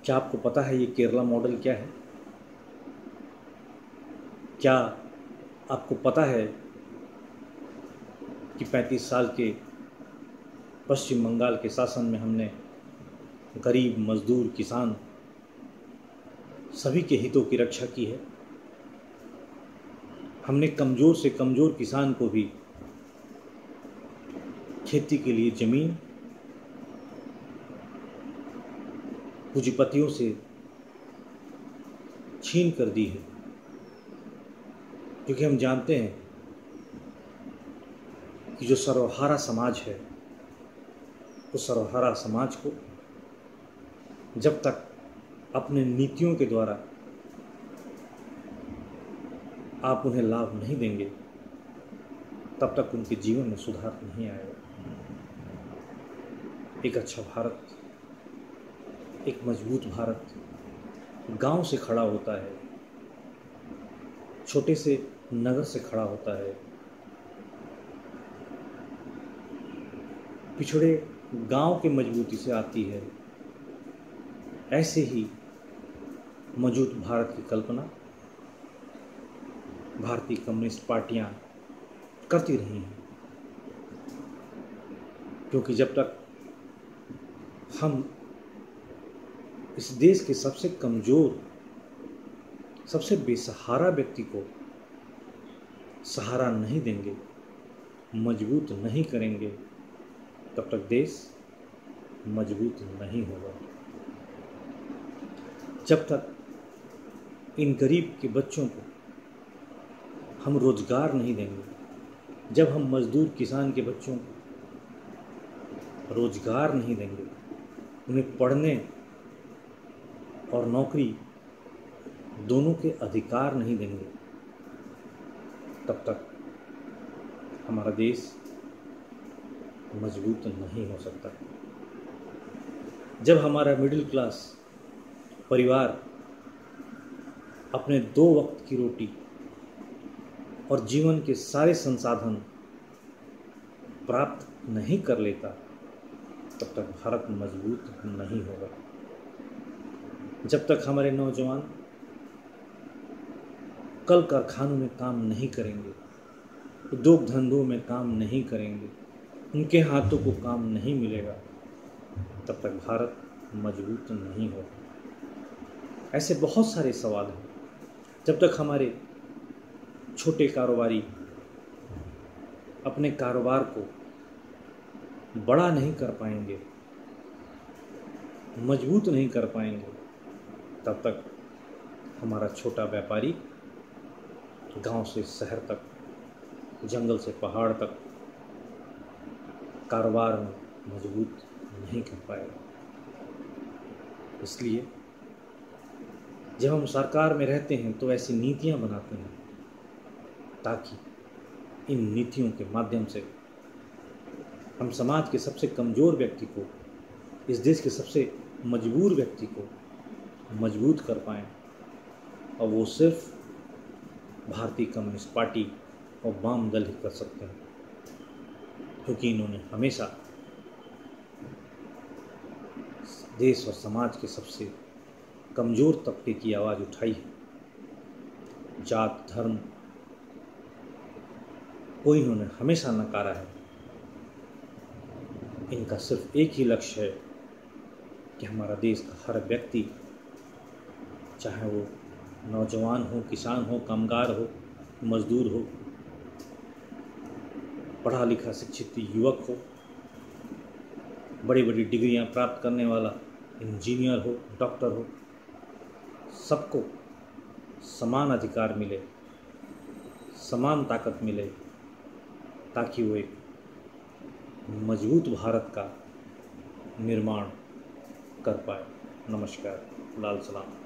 क्या आपको पता है ये केरला मॉडल क्या है? क्या आपको पता है कि 35 साल के पश्चिम बंगाल के शासन में हमने गरीब, मजदूर, किसान सभी के हितों की रक्षा की है। हमने कमज़ोर से कमज़ोर किसान को भी खेती के लिए ज़मीन पूंजीपतियों से छीन कर दी है, क्योंकि हम जानते हैं कि जो सर्वहारा समाज है, उस सर्वहारा समाज को जब तक अपने नीतियों के द्वारा आप उन्हें लाभ नहीं देंगे, तब तक उनके जीवन में सुधार नहीं आएगा। एक अच्छा भारत, एक मजबूत भारत गांव से खड़ा होता है, छोटे से नगर से खड़ा होता है, पिछड़े गांव की मजबूती से आती है। ऐसे ही मजबूत भारत की कल्पना भारतीय कम्युनिस्ट पार्टियां करती रही हैं, क्योंकि जब तक हम इस देश के सबसे कमज़ोर, सबसे बेसहारा व्यक्ति को सहारा नहीं देंगे, मजबूत नहीं करेंगे, तब तक देश मजबूत नहीं होगा। जब तक इन गरीब के बच्चों को हम रोजगार नहीं देंगे, जब हम मजदूर किसान के बच्चों को रोजगार नहीं देंगे, उन्हें पढ़ने और नौकरी दोनों के अधिकार नहीं देंगे, तब तक हमारा देश मजबूत नहीं हो सकता। जब हमारा मिडिल क्लास परिवार अपने 2 वक्त की रोटी और जीवन के सारे संसाधन प्राप्त नहीं कर लेता, तब तक भारत मजबूत नहीं होगा। जब तक हमारे नौजवान कल कारखानों में काम नहीं करेंगे, उद्योग धंधों में काम नहीं करेंगे, उनके हाथों को काम नहीं मिलेगा, तब तक भारत मजबूत नहीं होगा। ऐसे बहुत सारे सवाल हैं। जब तक हमारे छोटे कारोबारी अपने कारोबार को बड़ा नहीं कर पाएंगे, मजबूत नहीं कर पाएंगे, तब तक हमारा छोटा व्यापारी गांव से शहर तक, जंगल से पहाड़ तक कारोबार में मजबूत नहीं कर पाएगा। इसलिए जब हम सरकार में रहते हैं तो ऐसी नीतियां बनाते हैं ताकि इन नीतियों के माध्यम से हम समाज के सबसे कमज़ोर व्यक्ति को, इस देश के सबसे मजबूर व्यक्ति को मजबूत कर पाएँ, और वो सिर्फ भारतीय कम्युनिस्ट पार्टी और वाम दल ही कर सकते हैं, क्योंकि इन्होंने हमेशा देश और समाज के सबसे कमज़ोर तबके की आवाज़ उठाई है। जात धर्म को इन्होंने हमेशा नकारा है। इनका सिर्फ एक ही लक्ष्य है कि हमारा देश का हर व्यक्ति, चाहे वो नौजवान हो, किसान हो, कामगार हो, मजदूर हो, पढ़ा लिखा शिक्षित युवक हो, बड़ी बड़ी डिग्रियां प्राप्त करने वाला इंजीनियर हो, डॉक्टर हो, सबको समान अधिकार मिले, समान ताकत मिले, ताकि वो एक मजबूत भारत का निर्माण कर पाए। नमस्कार, लाल सलाम।